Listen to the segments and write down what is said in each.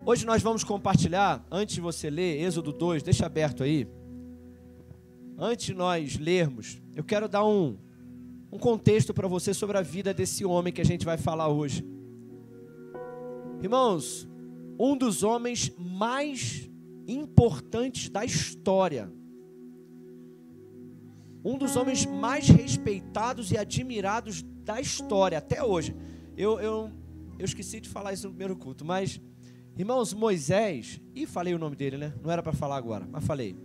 Hoje nós vamos compartilhar, antes de você ler Êxodo 2, deixa aberto aí. Antes de nós lermos, eu quero dar um contexto para você sobre a vida desse homem que a gente vai falar hoje. Irmãos, um dos homens mais importantes da história, um dos homens mais respeitados e admirados da história até hoje. Eu esqueci de falar isso no primeiro culto, mas, irmãos, Moisés, falei o nome dele, né? Não era para falar agora, mas falei.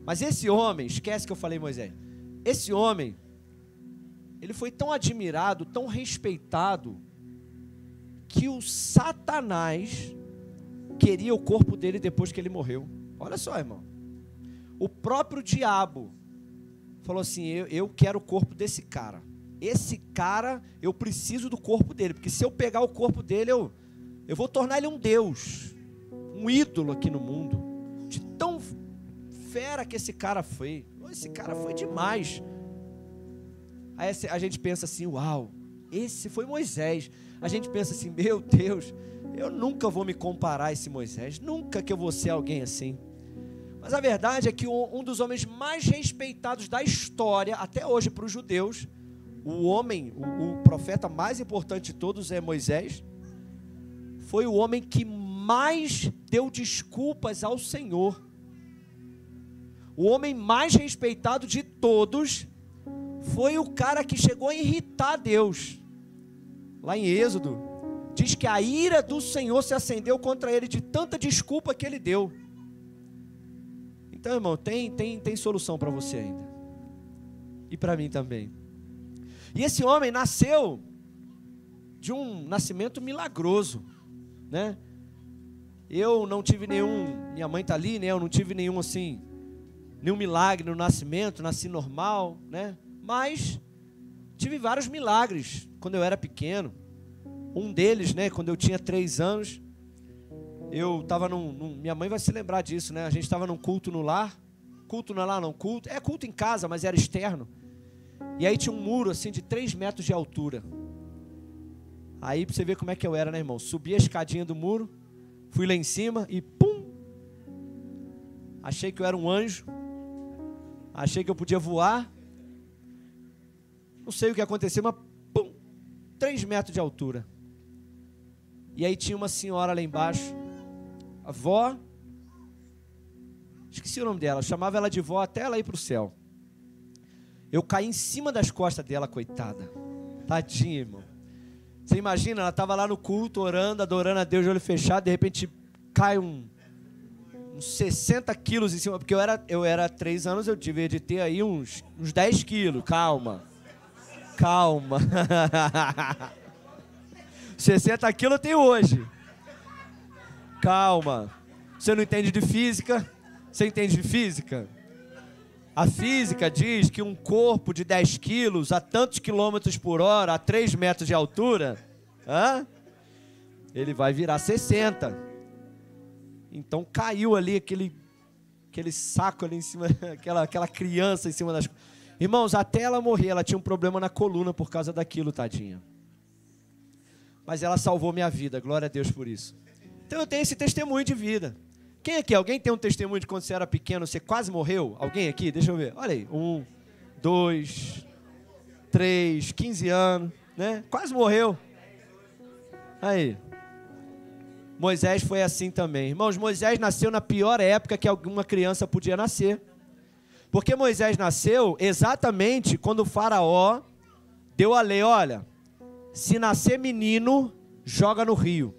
Mas esse homem, esquece que eu falei Moisés. Esse homem, ele foi tão admirado, tão respeitado, que o Satanás queria o corpo dele depois que ele morreu. Olha só, irmão. O próprio diabo falou assim, eu quero o corpo desse cara. Esse cara, eu preciso do corpo dele, porque se eu pegar o corpo dele, eu vou tornar ele um deus, um ídolo aqui no mundo. De tão fera que esse cara foi. Esse cara foi demais. Aí a gente pensa assim, uau, esse foi Moisés. A gente pensa assim, meu Deus, eu nunca vou me comparar a esse Moisés, nunca que eu vou ser alguém assim. Mas a verdade é que um dos homens mais respeitados da história, até hoje para os judeus, o profeta mais importante de todos é Moisés, foi o homem que mais deu desculpas ao Senhor. O homem mais respeitado de todos foi o cara que chegou a irritar Deus. Lá em Êxodo, diz que a ira do Senhor se acendeu contra ele de tanta desculpa que ele deu. Então, irmão, tem solução para você ainda. E para mim também. E esse homem nasceu de um nascimento milagroso, né? Eu não tive nenhum, minha mãe está ali, né? Eu não tive nenhum assim, nenhum milagre no nascimento, nasci normal, né? Mas tive vários milagres quando eu era pequeno. Um deles, né, quando eu tinha 3 anos, eu estava minha mãe vai se lembrar disso, né? A gente estava num culto no lar. Culto no lar não, culto em casa, mas era externo. E aí tinha um muro assim de 3 metros de altura. Aí pra você ver como é que eu era, né, irmão? Subi a escadinha do muro, fui lá em cima e pum! Achei que eu era um anjo. Achei que eu podia voar. Não sei o que aconteceu, mas pum! 3 metros de altura. E aí tinha uma senhora lá embaixo, a vó, esqueci o nome dela, eu chamava ela de vó até ela ir para o céu. Eu caí em cima das costas dela, coitada. Tadinha, irmão. Você imagina, ela estava lá no culto, orando, adorando a Deus, de olho fechado, de repente cai uns 60 quilos em cima, porque eu era 3 anos, eu devia de ter aí uns 10 quilos, calma. 60 quilos eu tenho hoje. Calma. Você não entende de física? Você entende de física? A física diz que um corpo de 10 quilos a tantos quilômetros por hora, a 3 metros de altura, ele vai virar 60. Então caiu ali aquele saco ali em cima, aquela criança em cima das... Irmãos, até ela morrer, ela tinha um problema na coluna por causa daquilo, tadinha. Mas ela salvou minha vida, glória a Deus por isso. Então eu tenho esse testemunho de vida. Quem aqui? Alguém tem um testemunho de quando você era pequeno, você quase morreu? Alguém aqui? Deixa eu ver. Olha aí. 1, 2, 3, 15 anos, né? Quase morreu. Aí. Moisés foi assim também. Irmãos, Moisés nasceu na pior época que alguma criança podia nascer. Porque Moisés nasceu exatamente quando o faraó deu a lei, olha, se nascer menino, joga no rio.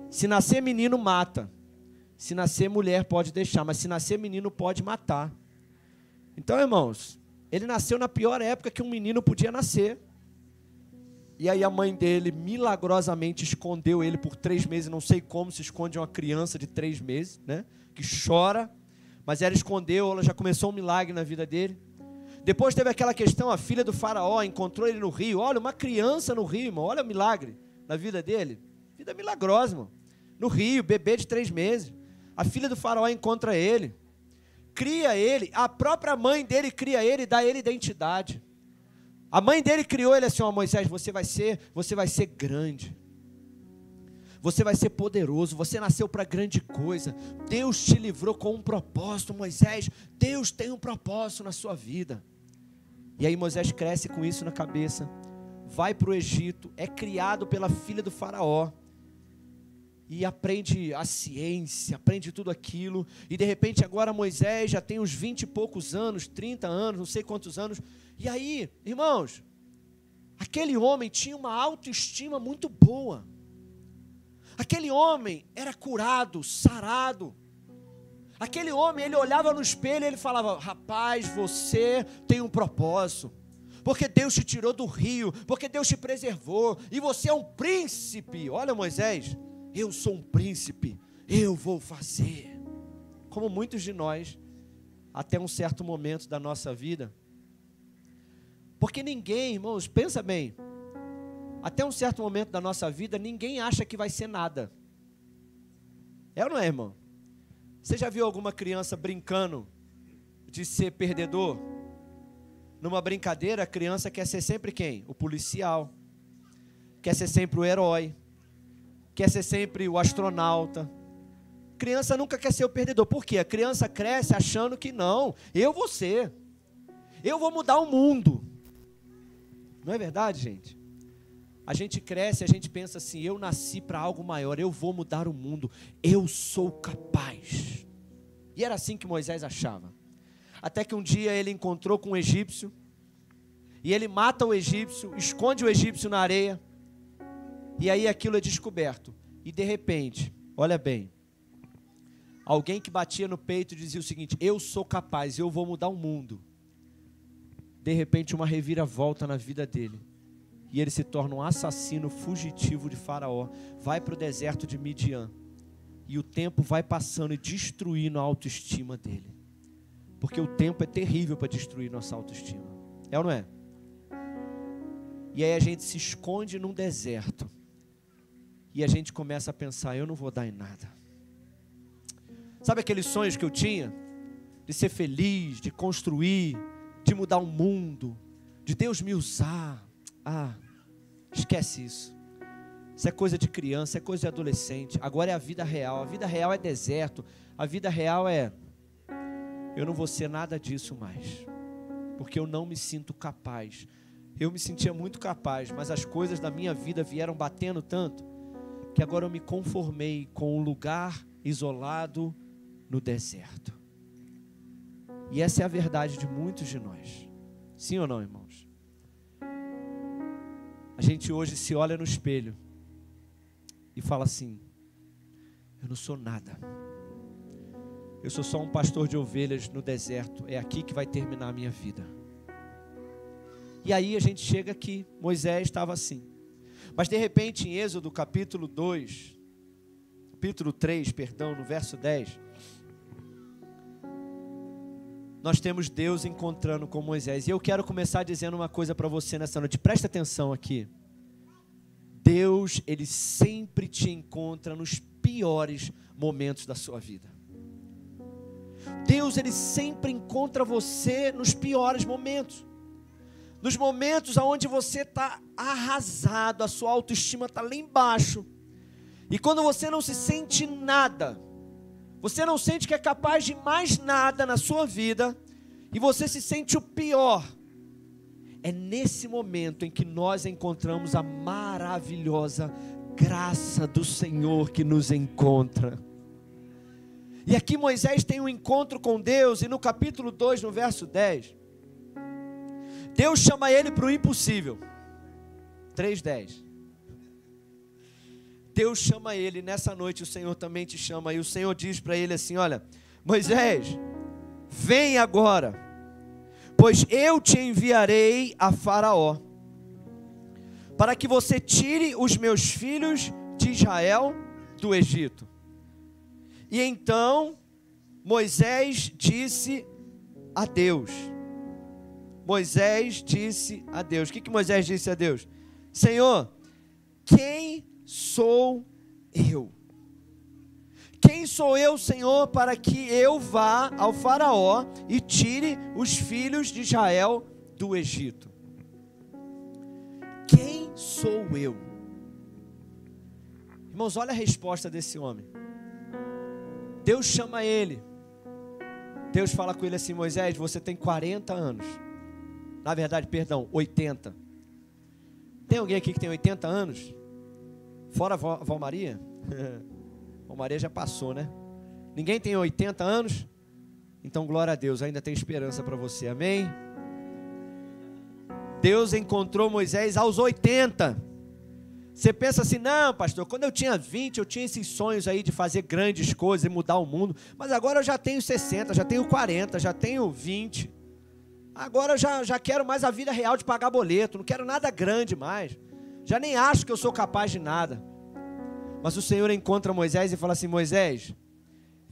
Se nascer menino, mata. Se nascer mulher, pode deixar, mas se nascer menino, pode matar. Então, irmãos, ele nasceu na pior época que um menino podia nascer. E aí a mãe dele, milagrosamente, escondeu ele por 3 meses. Não sei como se esconde uma criança de 3 meses, né? Que chora. Mas ela escondeu, ela já começou um milagre na vida dele. Depois teve aquela questão, a filha do faraó encontrou ele no rio. Olha, uma criança no rio, irmão. Olha o milagre na vida dele. Vida milagrosa, irmão. No rio, bebê de 3 meses. A filha do faraó encontra ele. Cria ele. A própria mãe dele cria ele e dá ele identidade. A mãe dele criou ele assim, ó, Moisés, você vai ser grande. Você vai ser poderoso, você nasceu para grande coisa. Deus te livrou com um propósito, Moisés. Deus tem um propósito na sua vida. E aí Moisés cresce com isso na cabeça, vai para o Egito, é criado pela filha do faraó, e aprende a ciência, aprende tudo aquilo, e de repente agora Moisés já tem uns 20 e poucos anos, 30 anos, não sei quantos anos, e aí, irmãos, aquele homem tinha uma autoestima muito boa, aquele homem era curado, sarado, aquele homem, ele olhava no espelho e ele falava, rapaz, você tem um propósito, porque Deus te tirou do rio, porque Deus te preservou, e você é um príncipe. Olha Moisés, eu sou um príncipe, eu vou fazer. Como muitos de nós, até um certo momento da nossa vida, porque ninguém, irmãos, pensa bem, até um certo momento da nossa vida, ninguém acha que vai ser nada. É ou não é, irmão? Você já viu alguma criança brincando de ser perdedor? Numa brincadeira, a criança quer ser sempre quem? O policial. Quer ser sempre o herói. Quer ser sempre o astronauta. Criança nunca quer ser o perdedor. Por quê? A criança cresce achando que não, eu vou ser. Eu vou mudar o mundo. Não é verdade, gente? A gente cresce, a gente pensa assim, eu nasci para algo maior, eu vou mudar o mundo, eu sou capaz. E era assim que Moisés achava. Até que um dia ele encontrou com um egípcio, e ele mata o egípcio, esconde o egípcio na areia, e aí aquilo é descoberto. E de repente, olha bem, alguém que batia no peito e dizia o seguinte, eu sou capaz, eu vou mudar o mundo. De repente uma reviravolta na vida dele. E ele se torna um assassino fugitivo de Faraó. Vai para o deserto de Midian. E o tempo vai passando e destruindo a autoestima dele. Porque o tempo é terrível para destruir nossa autoestima. É ou não é? E aí a gente se esconde num deserto. E a gente começa a pensar, eu não vou dar em nada. Sabe aqueles sonhos que eu tinha? De ser feliz, de construir, de mudar o mundo, de Deus me usar. Ah, esquece isso. Isso é coisa de criança, é coisa de adolescente. Agora é a vida real. A vida real é deserto. A vida real é, eu não vou ser nada disso mais. Porque eu não me sinto capaz. Eu me sentia muito capaz, mas as coisas da minha vida vieram batendo tanto, que agora eu me conformei com um lugar isolado no deserto. E essa é a verdade de muitos de nós. Sim ou não, irmãos? A gente hoje se olha no espelho e fala assim, eu não sou nada. Eu sou só um pastor de ovelhas no deserto. É aqui que vai terminar a minha vida. E aí a gente chega aqui, Moisés estava assim. Mas de repente em Êxodo capítulo 3, no verso 10, nós temos Deus encontrando com Moisés. E eu quero começar dizendo uma coisa para você nessa noite. Presta atenção aqui. Deus, Ele sempre te encontra nos piores momentos da sua vida. Deus, Ele sempre encontra você nos piores momentos. Nos momentos onde você está arrasado, a sua autoestima está lá embaixo. E quando você não se sente nada, você não sente que é capaz de mais nada na sua vida, e você se sente o pior, é nesse momento em que nós encontramos a maravilhosa graça do Senhor que nos encontra. E aqui Moisés tem um encontro com Deus, e no capítulo 2, no verso 10, Deus chama ele para o impossível. 3:10. Deus chama ele, nessa noite o Senhor também te chama, e o Senhor diz para ele assim, olha, Moisés, vem agora, pois eu te enviarei a Faraó, para que você tire os meus filhos de Israel do Egito. E então Moisés disse a Deus, o que Moisés disse a Deus? Senhor, quem sou eu? Quem sou eu, Senhor, para que eu vá ao Faraó e tire os filhos de Israel do Egito? Quem sou eu? Irmãos, olha a resposta desse homem. Deus chama ele. Deus fala com ele assim: Moisés, você tem 40 anos. Na verdade, perdão, 80. Tem alguém aqui que tem 80 anos? Fora a Vó Maria? Vó Maria já passou, né? Ninguém tem 80 anos? Então, glória a Deus, ainda tem esperança para você, amém? Deus encontrou Moisés aos 80. Você pensa assim: não, pastor, quando eu tinha 20, eu tinha esses sonhos aí de fazer grandes coisas e mudar o mundo, mas agora eu já tenho 60, já tenho 40, já tenho 20, agora eu já quero mais a vida real de pagar boleto, não quero nada grande mais, já nem acho que eu sou capaz de nada. Mas o Senhor encontra Moisés e fala assim: Moisés,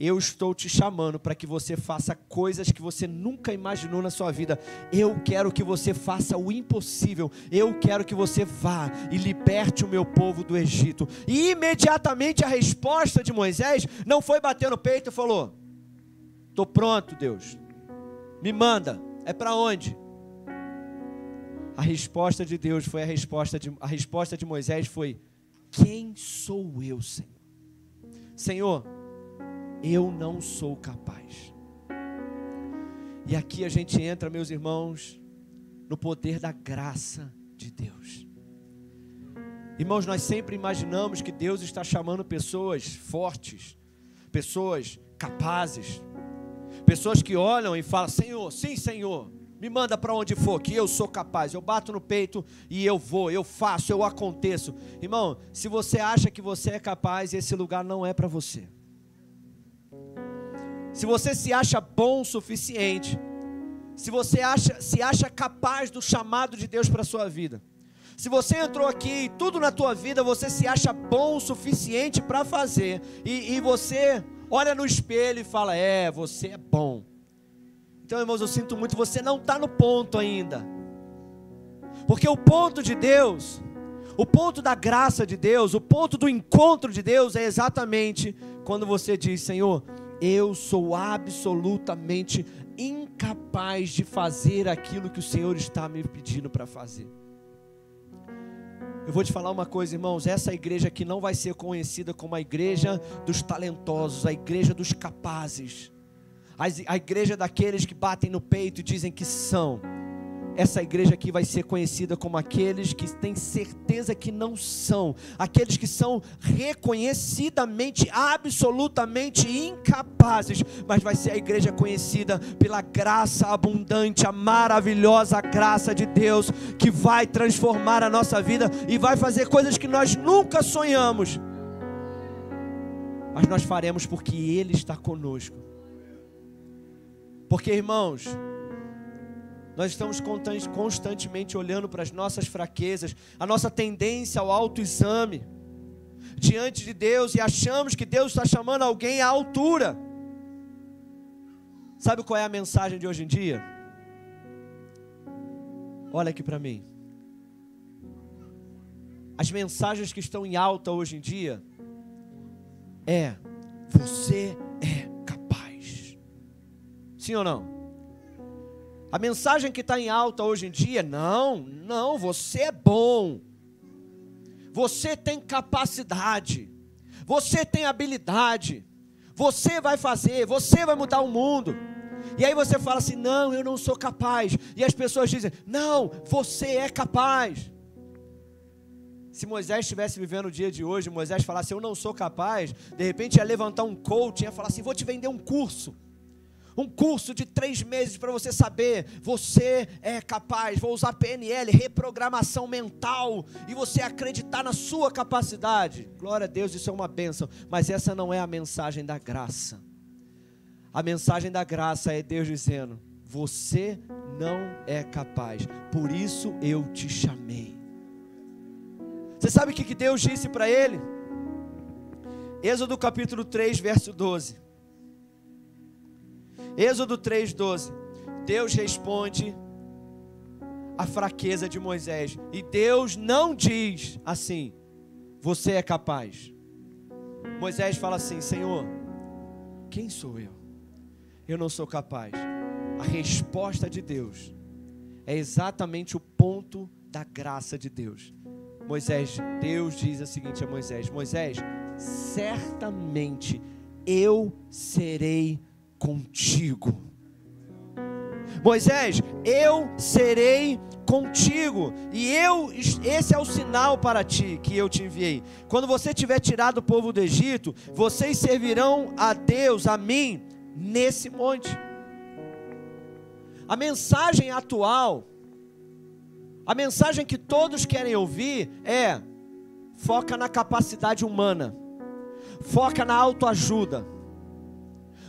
eu estou te chamando para que você faça coisas que você nunca imaginou na sua vida. Eu quero que você faça o impossível. Eu quero que você vá e liberte o meu povo do Egito. E imediatamente a resposta de Moisés não foi bater no peito e falou: estou pronto, Deus, me manda. É para onde? A resposta de Deus foi a resposta de Moisés foi: quem sou eu, Senhor? Senhor, eu não sou capaz. E aqui a gente entra, meus irmãos, no poder da graça de Deus. Irmãos, nós sempre imaginamos que Deus está chamando pessoas fortes, pessoas capazes, pessoas que olham e falam: Senhor, sim, Senhor, me manda para onde for, que eu sou capaz. Eu bato no peito e eu vou, eu faço, eu aconteço. Irmão, se você acha que você é capaz, esse lugar não é para você. Se você se acha bom o suficiente, se você se acha capaz do chamado de Deus para a sua vida, se você entrou aqui e tudo na tua vida você se acha bom o suficiente para fazer, e você olha no espelho e fala: você é bom. Então, irmãos, eu sinto muito, você não está no ponto ainda. Porque o ponto de Deus, o ponto da graça de Deus, o ponto do encontro de Deus é exatamente quando você diz: Senhor, eu sou absolutamente incapaz de fazer aquilo que o Senhor está me pedindo para fazer. Eu vou te falar uma coisa, irmãos, essa igreja aqui não vai ser conhecida como a igreja dos talentosos, a igreja dos capazes, a igreja daqueles que batem no peito e dizem que são. Essa igreja aqui vai ser conhecida como aqueles que têm certeza que não são, aqueles que são reconhecidamente, absolutamente incapazes, mas vai ser a igreja conhecida pela graça abundante, a maravilhosa graça de Deus, que vai transformar a nossa vida e vai fazer coisas que nós nunca sonhamos, mas nós faremos porque Ele está conosco. Porque, irmãos, nós estamos constantemente olhando para as nossas fraquezas, a nossa tendência ao autoexame diante de Deus, e achamos que Deus está chamando alguém à altura. Sabe qual é a mensagem de hoje em dia? Olha aqui para mim. As mensagens que estão em alta hoje em dia é: você é capaz. Sim ou não? A mensagem que está em alta hoje em dia: não, você é bom, você tem capacidade, você tem habilidade, você vai fazer, você vai mudar o mundo. E aí você fala assim: não, eu não sou capaz. E as pessoas dizem: não, você é capaz. Se Moisés estivesse vivendo o dia de hoje, Moisés falasse: eu não sou capaz, de repente ia levantar um coach, ia falar assim: vou te vender um curso de 3 meses para você saber, você é capaz. Vou usar PNL, reprogramação mental, e você acreditar na sua capacidade. Glória a Deus, isso é uma bênção, mas essa não é a mensagem da graça. A mensagem da graça é Deus dizendo: você não é capaz, por isso eu te chamei. Você sabe o que Deus disse para ele? Êxodo capítulo 3, verso 12. Êxodo 3:12, Deus responde a fraqueza de Moisés, e Deus não diz assim: você é capaz. Moisés fala assim: Senhor, quem sou eu? Eu não sou capaz. A resposta de Deus é exatamente o ponto da graça de Deus. Deus diz o seguinte a Moisés: Moisés, certamente eu serei contigo. Moisés, eu serei contigo, e esse é o sinal para ti que eu te enviei. Quando você tiver tirado o povo do Egito, vocês servirão a Deus, a mim, nesse monte. A mensagem atual, a mensagem que todos querem ouvir é: foca na capacidade humana, foca na autoajuda,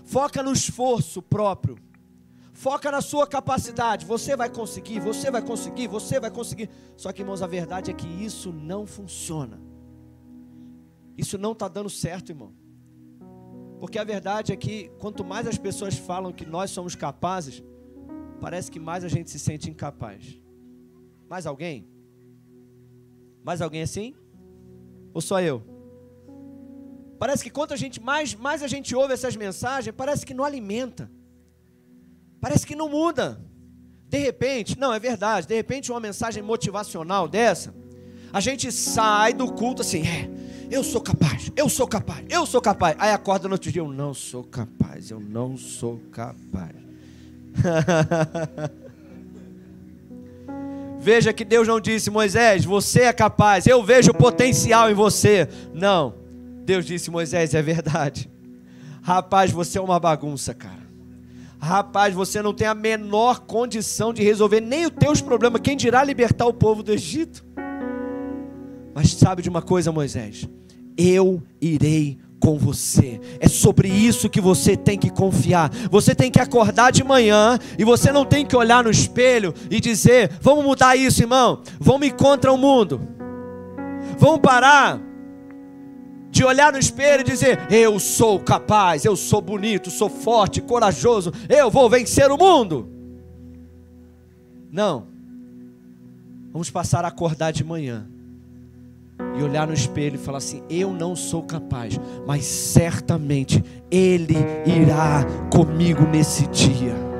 foca no esforço próprio, foca na sua capacidade. Você vai conseguir, você vai conseguir, você vai conseguir. Só que, irmãos, a verdade é que isso não funciona. Isso não está dando certo, irmão. Porque a verdade é que quanto mais as pessoas falam que nós somos capazes, parece que mais a gente se sente incapaz. Mais alguém? Mais alguém assim? Ou só eu? Parece que quanto a gente mais a gente ouve essas mensagens, parece que não alimenta. Parece que não muda. De repente, não, é verdade, de repente uma mensagem motivacional dessa, a gente sai do culto assim: eu sou capaz, eu sou capaz, eu sou capaz. Aí acorda no outro dia: eu não sou capaz, eu não sou capaz. Veja que Deus não disse: Moisés, você é capaz, eu vejo potencial em você. Não, Deus disse: Moisés, é verdade. Rapaz, você é uma bagunça, cara. Rapaz, você não tem a menor condição de resolver nem os teus problemas, quem dirá libertar o povo do Egito. Mas sabe de uma coisa, Moisés? Eu irei com você. É sobre isso que você tem que confiar. Você tem que acordar de manhã e você não tem que olhar no espelho e dizer: vamos mudar isso, irmão, vamos ir contra o mundo. Vamos parar de olhar no espelho e dizer: eu sou capaz, eu sou bonito, sou forte, corajoso, eu vou vencer o mundo. Não. Vamos passar a acordar de manhã e olhar no espelho e falar assim: eu não sou capaz, mas certamente Ele irá comigo nesse dia.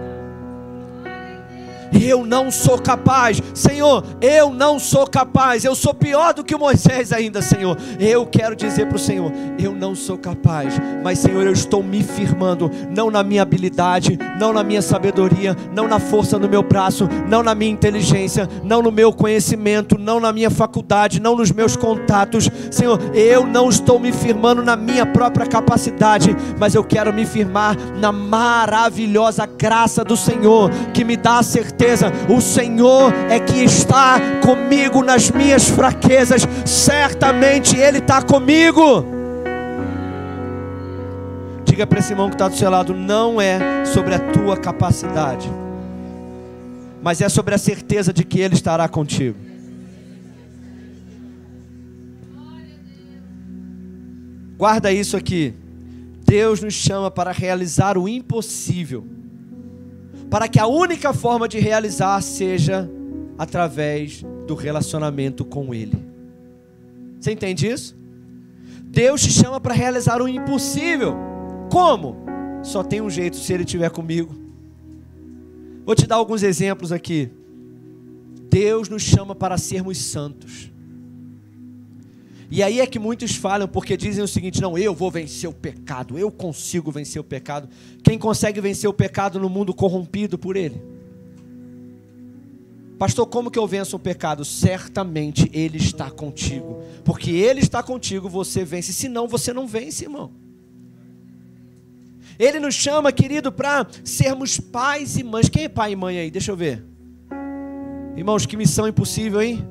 Eu não sou capaz, Senhor, eu não sou capaz, eu sou pior do que o Moisés ainda, Senhor. Eu quero dizer para o Senhor: eu não sou capaz, mas Senhor, eu estou me firmando, não na minha habilidade, não na minha sabedoria, não na força do meu braço, não na minha inteligência, não no meu conhecimento, não na minha faculdade, não nos meus contatos. Senhor, eu não estou me firmando na minha própria capacidade, mas eu quero me firmar na maravilhosa graça do Senhor, que me dá a certeza: o Senhor é que está comigo nas minhas fraquezas, certamente Ele está comigo. Diga para esse irmão que está do seu lado: não é sobre a tua capacidade, mas é sobre a certeza de que Ele estará contigo. Guarda isso aqui. Deus nos chama para realizar o impossível, para que a única forma de realizar seja através do relacionamento com Ele. Você entende isso? Deus te chama para realizar o impossível. Como? Só tem um jeito: se Ele estiver comigo. Vou te dar alguns exemplos aqui. Deus nos chama para sermos santos. E aí é que muitos falham, porque dizem o seguinte: não, eu vou vencer o pecado, eu consigo vencer o pecado. Quem consegue vencer o pecado no mundo corrompido por ele? Pastor, como que eu venço o pecado? Certamente Ele está contigo, porque Ele está contigo, você vence. Senão você não vence, irmão. Ele nos chama, querido, para sermos pais e mães. Quem é pai e mãe aí? Deixa eu ver. Irmãos, que missão impossível, hein?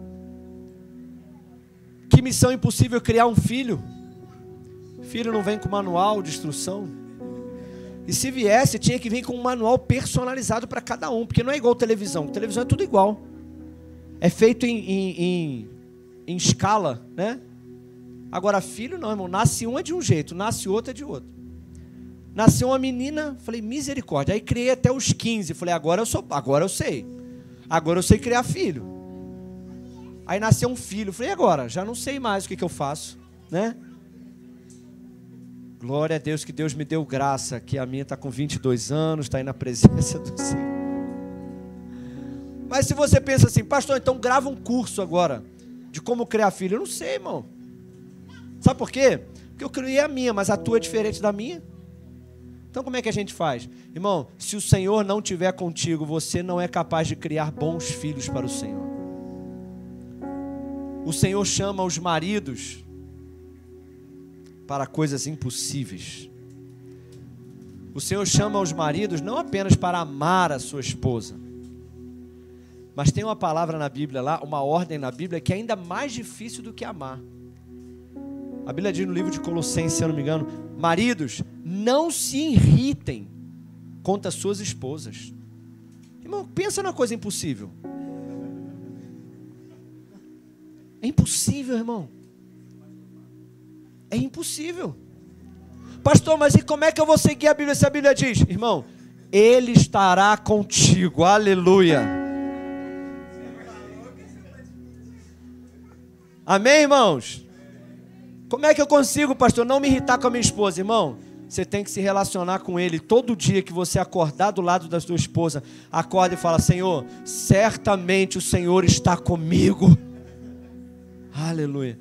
Que missão impossível criar um filho. Filho não vem com manual de instrução. E se viesse, tinha que vir com um manual personalizado para cada um, porque não é igual televisão. Televisão é tudo igual. É feito em escala, né? Agora filho não, irmão. Nasce um é de um jeito, nasce outro é de outro. Nasceu uma menina, falei, misericórdia. Aí criei até os 15, falei, agora eu sei. Agora eu sei criar filho. Aí nasceu um filho, falei, agora? Já não sei mais o que eu faço, né? Glória a Deus, que Deus me deu graça, que a minha está com 22 anos, está aí na presença do Senhor. Mas se você pensa assim, pastor, então grava um curso agora. de como criar filho? Eu não sei, irmão. Sabe por quê? Porque eu criei a minha, mas a tua é diferente da minha. Então como é que a gente faz? Irmão, se o Senhor não estiver contigo, você não é capaz de criar bons filhos para o Senhor. O Senhor chama os maridos para coisas impossíveis. O Senhor chama os maridos não apenas para amar a sua esposa, mas tem uma palavra na Bíblia lá, uma ordem na Bíblia que é ainda mais difícil do que amar. A Bíblia diz no livro de Colossenses, se eu não me engano, maridos, não se irritem contra as suas esposas. Irmão, pensa numa coisa impossível. É impossível, irmão. É impossível. Pastor, mas e como é que eu vou seguir a Bíblia se a Bíblia diz? Irmão, Ele estará contigo, aleluia. Amém, irmãos? Como é que eu consigo, pastor, não me irritar com a minha esposa? Irmão, você tem que se relacionar com Ele. Todo dia que você acordar do lado da sua esposa, acorda e fala: Senhor, certamente o Senhor está comigo. Aleluia.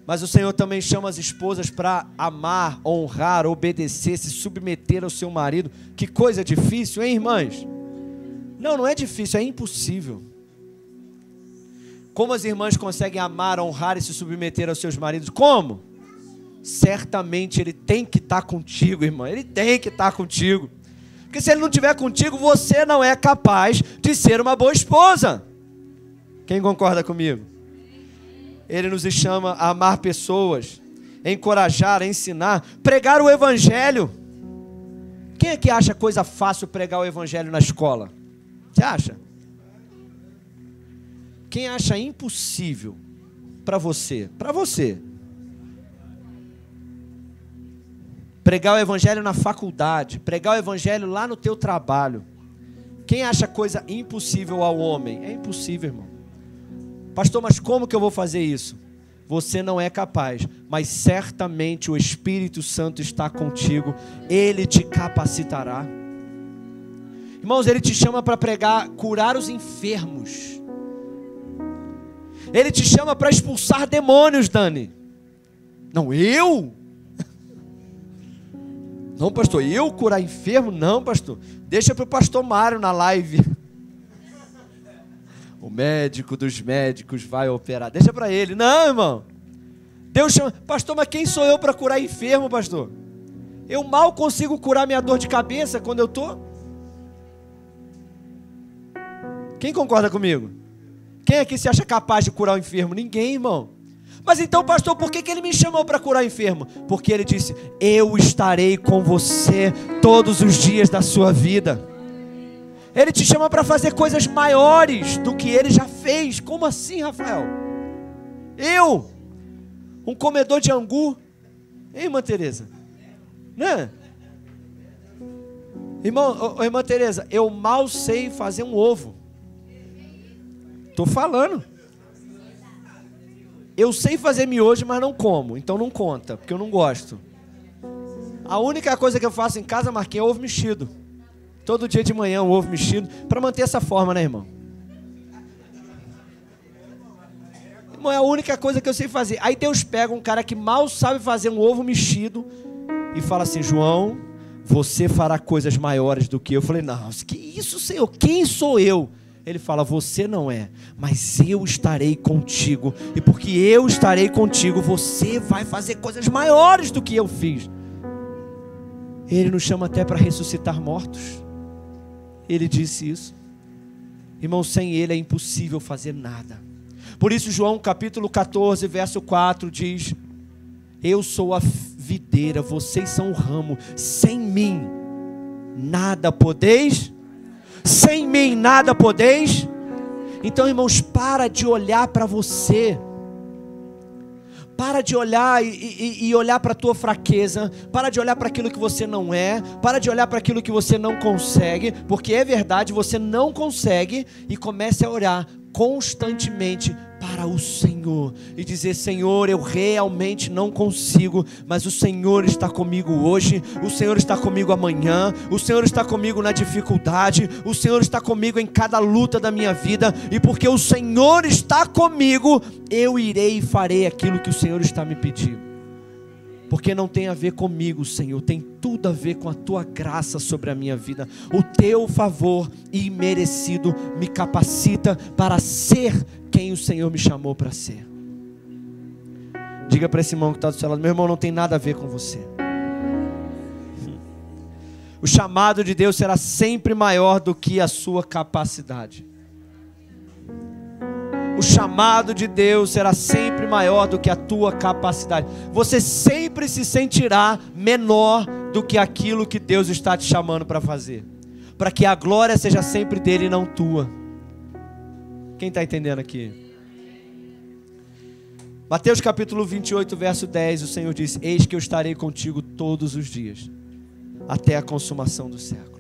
Mas o Senhor também chama as esposas para amar, honrar, obedecer, se submeter ao seu marido. Que coisa difícil, hein, irmãs? Não, não é difícil, é impossível. Como as irmãs conseguem amar, honrar e se submeter aos seus maridos? Como? Certamente Ele tem que estar contigo, irmã. Ele tem que estar contigo. Porque se Ele não estiver contigo, você não é capaz de ser uma boa esposa. Quem concorda comigo? Ele nos chama a amar pessoas, a encorajar, a ensinar, pregar o Evangelho. Quem é que acha coisa fácil pregar o Evangelho na escola? Você acha? Quem acha impossível para você? Para você. Pregar o Evangelho na faculdade, pregar o Evangelho lá no teu trabalho. Quem acha coisa impossível ao homem? É impossível, irmão. Pastor, mas como que eu vou fazer isso? Você não é capaz, mas certamente o Espírito Santo está contigo. Ele te capacitará. Irmãos, Ele te chama para pregar, curar os enfermos. Ele te chama para expulsar demônios, Dani. Não, eu? Não, pastor, eu curar enfermo? Não, pastor. Deixa para o pastor Mário na live. O médico dos médicos vai operar. Deixa para ele. Não, irmão. Deus chama. Pastor, mas quem sou eu para curar enfermo, pastor? Eu mal consigo curar minha dor de cabeça quando eu estou. Quem concorda comigo? Quem aqui se acha capaz de curar o enfermo? Ninguém, irmão. Mas então, pastor, por que Ele me chamou para curar o enfermo? Porque Ele disse: eu estarei com você todos os dias da sua vida. Ele te chama para fazer coisas maiores do que Ele já fez. Como assim, Rafael? Eu, um comedor de angu, hein, irmã Tereza? Né? Irmã Tereza, eu mal sei fazer um ovo. Estou falando. Eu sei fazer miojo, mas não como. Então não conta, porque eu não gosto. A única coisa que eu faço em casa, Marquinhos, é ovo mexido. Todo dia de manhã um ovo mexido, para manter essa forma, né, irmão? Irmão, é a única coisa que eu sei fazer. Aí Deus pega um cara que mal sabe fazer um ovo mexido e fala assim: João, você fará coisas maiores do que eu. Eu falei: não, que isso, Senhor? Quem sou eu? Ele fala: você não é, mas eu estarei contigo. E porque eu estarei contigo, você vai fazer coisas maiores do que eu fiz. Ele nos chama até para ressuscitar mortos. Ele disse isso. Irmão, sem Ele é impossível fazer nada. Por isso João capítulo 14, verso 4 diz: eu sou a videira, vocês são o ramo. Sem mim nada podeis. Sem mim nada podeis. Então, irmãos, para de olhar para você. Para de olhar e olhar para a tua fraqueza. Para de olhar para aquilo que você não é. Para de olhar para aquilo que você não consegue. Porque é verdade, você não consegue. E comece a orar constantemente para o Senhor e dizer: Senhor, eu realmente não consigo, mas o Senhor está comigo hoje, o Senhor está comigo amanhã, o Senhor está comigo na dificuldade, o Senhor está comigo em cada luta da minha vida, e porque o Senhor está comigo, eu irei e farei aquilo que o Senhor está me pedindo. Porque não tem a ver comigo, Senhor, tem tudo a ver com a Tua graça sobre a minha vida. O Teu favor imerecido me capacita para ser quem o Senhor me chamou para ser. Diga para esse irmão que está do seu lado: meu irmão, não tem nada a ver com você. O chamado de Deus será sempre maior do que a sua capacidade. O chamado de Deus será sempre maior do que a tua capacidade. Você sempre se sentirá menor do que aquilo que Deus está te chamando para fazer, para que a glória seja sempre dele e não tua. Quem está entendendo aqui? Mateus capítulo 28, verso 10, o Senhor diz: eis que eu estarei contigo todos os dias, até a consumação dos séculos.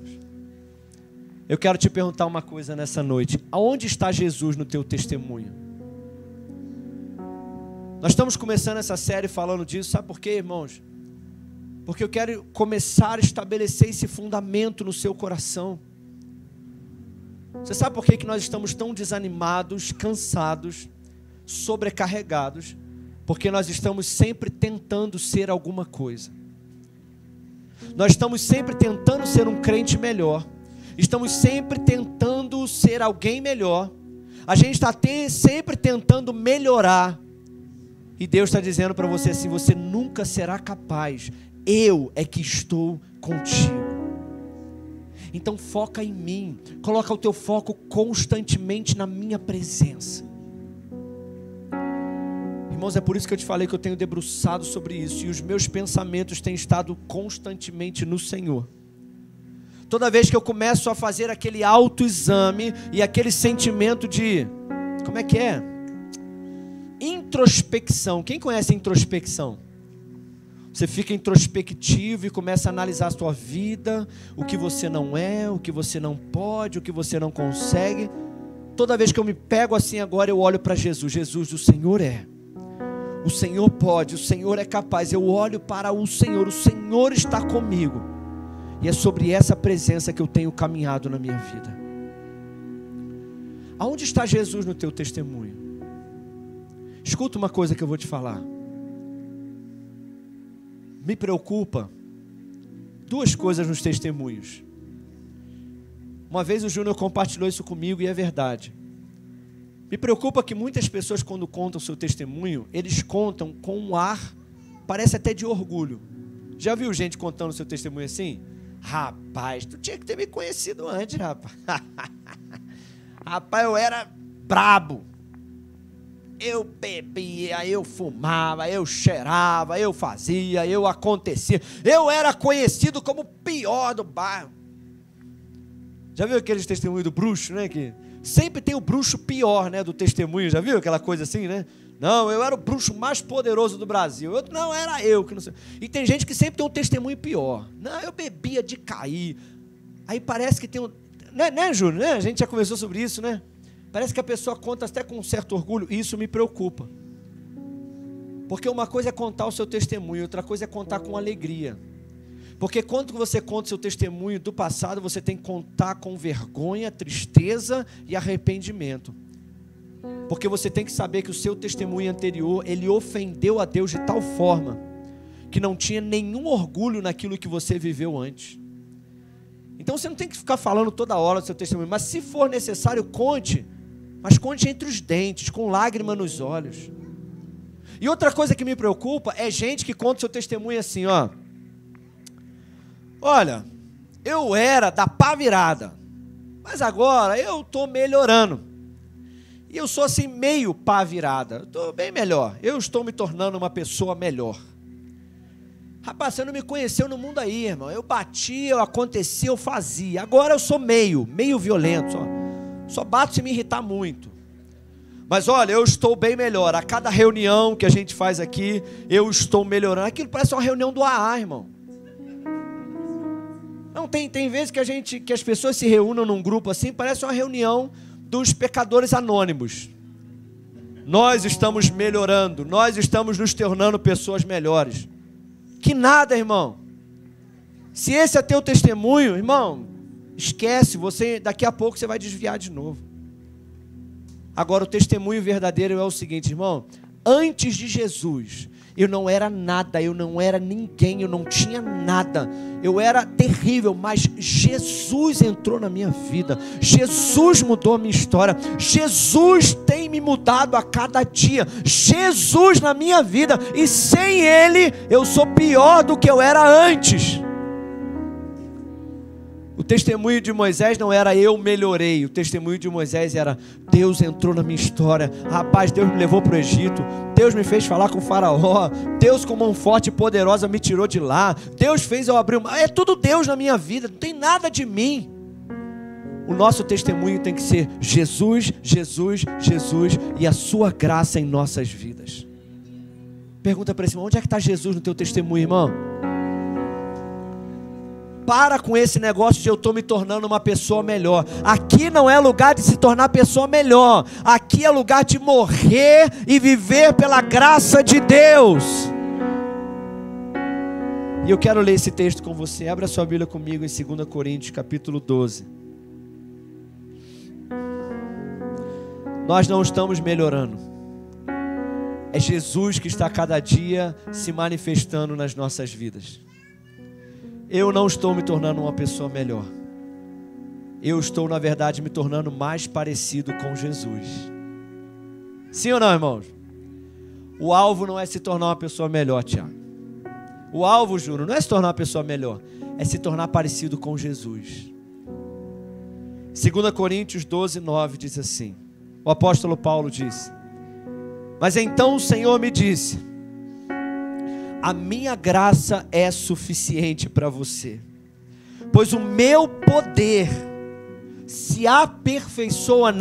Eu quero te perguntar uma coisa nessa noite: aonde está Jesus no teu testemunho? Nós estamos começando essa série falando disso, sabe por quê, irmãos? Porque eu quero começar a estabelecer esse fundamento no seu coração. Você sabe por que nós estamos tão desanimados, cansados, sobrecarregados? Porque nós estamos sempre tentando ser alguma coisa. Nós estamos sempre tentando ser um crente melhor. Estamos sempre tentando ser alguém melhor. A gente está sempre tentando melhorar. E Deus está dizendo para você assim: você nunca será capaz. Eu é que estou contigo. Então foca em mim. Coloca o teu foco constantemente na minha presença. Irmãos, é por isso que eu te falei que eu tenho debruçado sobre isso. E os meus pensamentos têm estado constantemente no Senhor. Toda vez que eu começo a fazer aquele autoexame e aquele sentimento de, como é que é? Introspecção. Quem conhece introspecção? Você fica introspectivo e começa a analisar a sua vida, o que você não é, o que você não pode, o que você não consegue. Toda vez que eu me pego assim agora, eu olho para Jesus. Jesus, o Senhor é. O Senhor pode, o Senhor é capaz. Eu olho para o Senhor está comigo. E é sobre essa presença que eu tenho caminhado na minha vida. Aonde está Jesus no teu testemunho? Escuta uma coisa que eu vou te falar. Me preocupa duas coisas nos testemunhos. Uma vez o Júnior compartilhou isso comigo e é verdade. Me preocupa que muitas pessoas, quando contam o seu testemunho, eles contam com um ar, parece até de orgulho. Já viu gente contando o seu testemunho assim? Rapaz, tu tinha que ter me conhecido antes, rapaz. Rapaz, eu era brabo. Eu bebia, eu fumava, eu cheirava, eu fazia, eu acontecia. Eu era conhecido como o pior do bairro. Já viu aqueles testemunhos do bruxo, né? Que sempre tem o bruxo pior, né? Do testemunho, já viu aquela coisa assim, né? Não, eu era o bruxo mais poderoso do Brasil. Não, era eu que não sei. E tem gente que sempre tem um testemunho pior. Não, eu bebia de cair. Aí parece que tem um... Né, Júnior? Né? A gente já conversou sobre isso, né? Parece que a pessoa conta até com um certo orgulho. E isso me preocupa. Porque uma coisa é contar o seu testemunho, outra coisa é contar com alegria. Porque quando você conta o seu testemunho do passado, você tem que contar com vergonha, tristeza e arrependimento. Porque você tem que saber que o seu testemunho anterior, ele ofendeu a Deus de tal forma que não tinha nenhum orgulho naquilo que você viveu antes. Então você não tem que ficar falando toda hora do seu testemunho, mas se for necessário, conte, mas conte entre os dentes, com lágrima nos olhos. E outra coisa que me preocupa é gente que conta o seu testemunho assim, ó. Olha, eu era da pá virada, mas agora eu estou melhorando. E eu sou assim meio pá virada. Eu estou bem melhor. Eu estou me tornando uma pessoa melhor. Rapaz, você não me conheceu no mundo aí, irmão. Eu batia, eu acontecia, eu fazia. Agora eu sou meio violento. Só bato se me irritar muito. Mas olha, eu estou bem melhor. A cada reunião que a gente faz aqui, eu estou melhorando. Aquilo parece uma reunião do AA, irmão. Não, tem vezes que as pessoas se reúnem num grupo assim, parece uma reunião dos pecadores anônimos. Nós estamos melhorando, nós estamos nos tornando pessoas melhores. Que nada, irmão. Se esse é teu testemunho, irmão, esquece, daqui a pouco você vai desviar de novo. Agora, o testemunho verdadeiro é o seguinte, irmão: antes de Jesus, eu não era nada, eu não era ninguém, eu não tinha nada, eu era terrível, mas Jesus entrou na minha vida, Jesus mudou a minha história, Jesus tem me mudado a cada dia, Jesus na minha vida, e sem Ele eu sou pior do que eu era antes. O testemunho de Moisés não era eu melhorei, o testemunho de Moisés era Deus entrou na minha história, rapaz, Deus me levou para o Egito, Deus me fez falar com o faraó, Deus com mão forte e poderosa me tirou de lá, Deus fez eu abrir é tudo Deus na minha vida, não tem nada de mim. O nosso testemunho tem que ser Jesus, Jesus, Jesus e a sua graça em nossas vidas. Pergunta para esse irmão: onde é que está Jesus no teu testemunho, irmão? Para com esse negócio de eu estou me tornando uma pessoa melhor. Aqui não é lugar de se tornar pessoa melhor. Aqui é lugar de morrer e viver pela graça de Deus. E eu quero ler esse texto com você. Abra sua Bíblia comigo em 2 Coríntios capítulo 12. Nós não estamos melhorando. É Jesus que está cada dia se manifestando nas nossas vidas. Eu não estou me tornando uma pessoa melhor. Eu estou, na verdade, me tornando mais parecido com Jesus. Sim ou não, irmãos? O alvo não é se tornar uma pessoa melhor, Tiago. O alvo, Júnior, não é se tornar uma pessoa melhor, é se tornar parecido com Jesus. 2 Coríntios 12, 9 diz assim. O apóstolo Paulo diz: mas então o Senhor me disse: a minha graça é suficiente para você, pois o meu poder se aperfeiçoa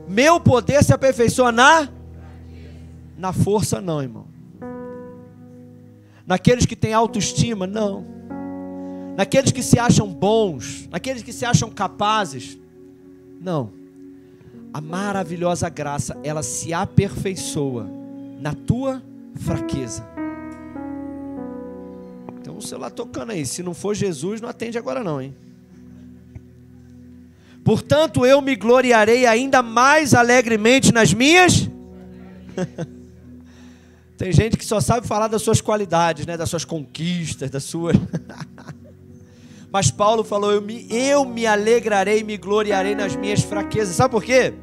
meu poder se aperfeiçoa na força não, irmão. Naqueles que têm autoestima, não. Naqueles que se acham bons, naqueles que se acham capazes, não. A maravilhosa graça, ela se aperfeiçoa na tua fraqueza. Tem um celular tocando aí. Se não for Jesus, não atende agora não, hein? Portanto, eu me gloriarei ainda mais alegremente nas minhas. Tem gente que só sabe falar das suas qualidades, né? Das suas conquistas, das suas. Mas Paulo falou: eu me alegrarei e me gloriarei nas minhas fraquezas. Sabe por quê?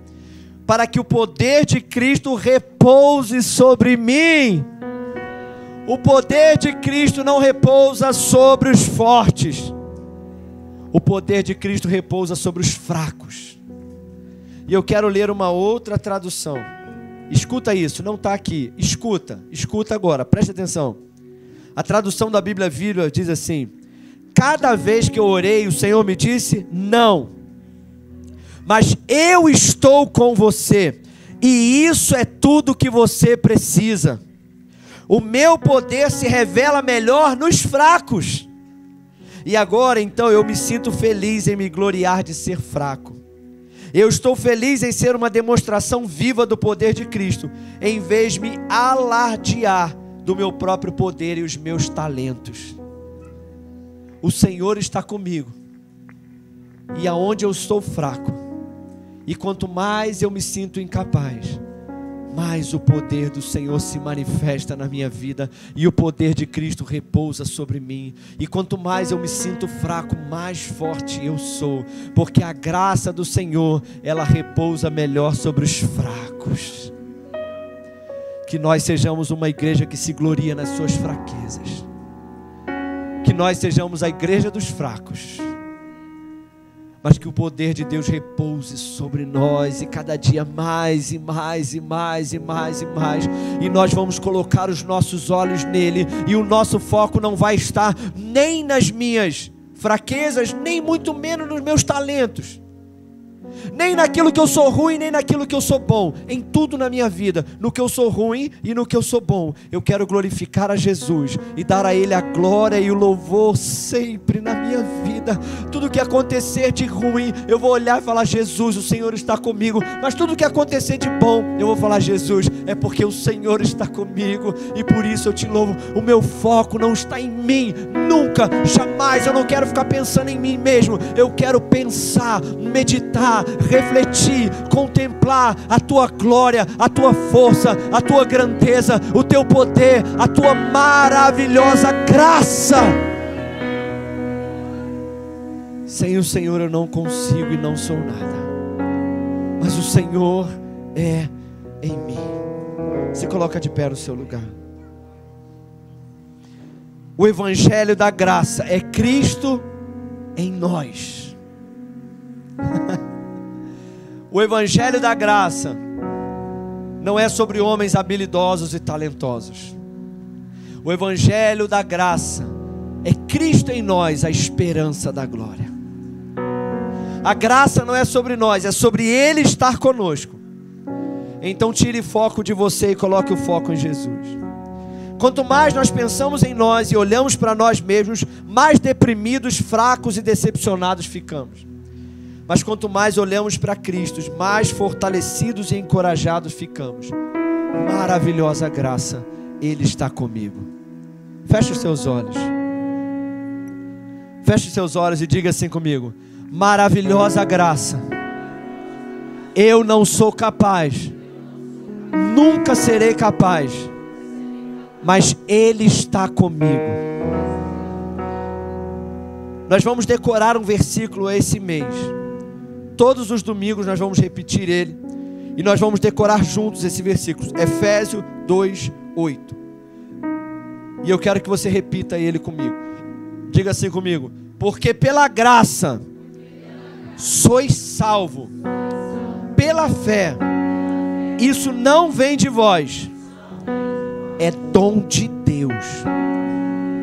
Para que o poder de Cristo repouse sobre mim. O poder de Cristo não repousa sobre os fortes. O poder de Cristo repousa sobre os fracos. E eu quero ler uma outra tradução. Escuta isso, não está aqui. Escuta agora, preste atenção. A tradução da Bíblia Viva diz assim: cada vez que eu orei, o Senhor me disse: não. Mas eu estou com você, e isso é tudo que você precisa. O meu poder se revela melhor nos fracos. E agora então eu me sinto feliz em me gloriar de ser fraco. Eu estou feliz em ser uma demonstração viva do poder de Cristo, em vez de me alardear do meu próprio poder e os meus talentos. O Senhor está comigo, e aonde eu estou fraco, e quanto mais eu me sinto incapaz, mais o poder do Senhor se manifesta na minha vida, e o poder de Cristo repousa sobre mim. E quanto mais eu me sinto fraco, mais forte eu sou, porque a graça do Senhor, ela repousa melhor sobre os fracos. Que nós sejamos uma igreja que se gloria nas suas fraquezas, que nós sejamos a igreja dos fracos, mas que o poder de Deus repouse sobre nós, e cada dia mais e mais e mais e mais e mais, e nós vamos colocar os nossos olhos nele, e o nosso foco não vai estar nem nas minhas fraquezas, nem muito menos nos meus talentos. Nem naquilo que eu sou ruim, nem naquilo que eu sou bom. Em tudo na minha vida, no que eu sou ruim e no que eu sou bom, eu quero glorificar a Jesus e dar a Ele a glória e o louvor sempre na minha vida. Tudo que acontecer de ruim, eu vou olhar e falar: Jesus, o Senhor está comigo. Mas tudo que acontecer de bom, eu vou falar: Jesus, é porque o Senhor está comigo e por isso eu te louvo. O meu foco não está em mim, nunca, jamais. Eu não quero ficar pensando em mim mesmo. Eu quero pensar, meditar, refletir, contemplar a tua glória, a tua força, a tua grandeza, o teu poder, a tua maravilhosa graça. Sem o Senhor eu não consigo e não sou nada, mas o Senhor é em mim. Se coloca de pé no seu lugar. O Evangelho da graça é Cristo em nós. O Evangelho da graça não é sobre homens habilidosos e talentosos. O Evangelho da graça é Cristo em nós, a esperança da glória. A graça não é sobre nós, é sobre Ele estar conosco. Então tire foco de você e coloque o foco em Jesus. Quanto mais nós pensamos em nós e olhamos para nós mesmos, mais deprimidos, fracos e decepcionados ficamos. Mas quanto mais olhamos para Cristo, mais fortalecidos e encorajados ficamos. Maravilhosa graça, Ele está comigo. Feche os seus olhos. Feche os seus olhos e diga assim comigo: maravilhosa graça, eu não sou capaz, nunca serei capaz, mas Ele está comigo. Nós vamos decorar um versículo esse mês. Todos os domingos nós vamos repetir ele e nós vamos decorar juntos esse versículo, Efésios 2:8. E eu quero que você repita ele comigo. Diga assim comigo: porque pela graça sois salvo pela fé. Isso não vem de vós, é dom de Deus.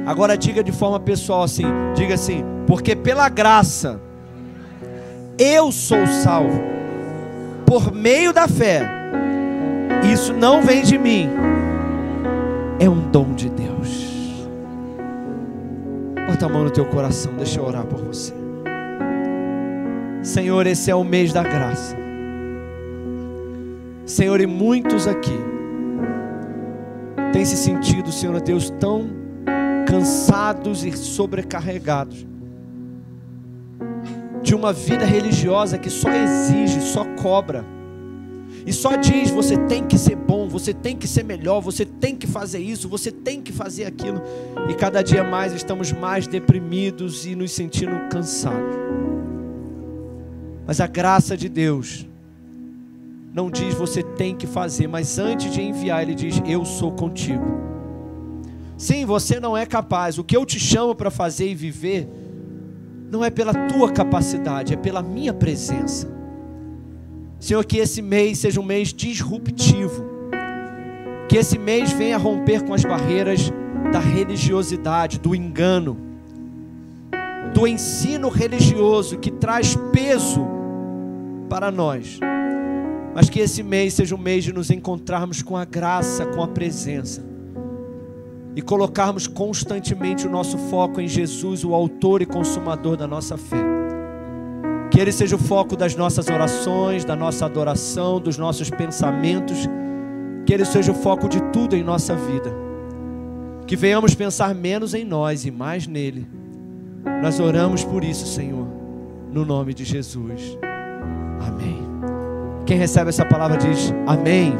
Agora diga de forma pessoal assim, diga assim: porque pela graça eu sou salvo por meio da fé. Isso não vem de mim, é um dom de Deus. Bota a mão no teu coração, deixa eu orar por você. Senhor, esse é o mês da graça. Senhor, e muitos aqui têm se sentido, Senhor Deus, tão cansados e sobrecarregados de uma vida religiosa que só exige, só cobra e só diz: você tem que ser bom, você tem que ser melhor, você tem que fazer isso, você tem que fazer aquilo. E cada dia mais estamos mais deprimidos e nos sentindo cansados. Mas a graça de Deus não diz você tem que fazer, mas antes de enviar Ele diz: eu sou contigo. Sim, você não é capaz. O que eu te chamo para fazer e viver não é pela tua capacidade, é pela minha presença. Senhor, que esse mês seja um mês disruptivo. Que esse mês venha romper com as barreiras da religiosidade, do engano, do ensino religioso que traz peso para nós. Mas que esse mês seja um mês de nos encontrarmos com a graça, com a presença, e colocarmos constantemente o nosso foco em Jesus, o autor e consumador da nossa fé. Que Ele seja o foco das nossas orações, da nossa adoração, dos nossos pensamentos. Que Ele seja o foco de tudo em nossa vida. Que venhamos pensar menos em nós e mais nele. Nós oramos por isso, Senhor, no nome de Jesus. Amém. Quem recebe essa palavra diz amém.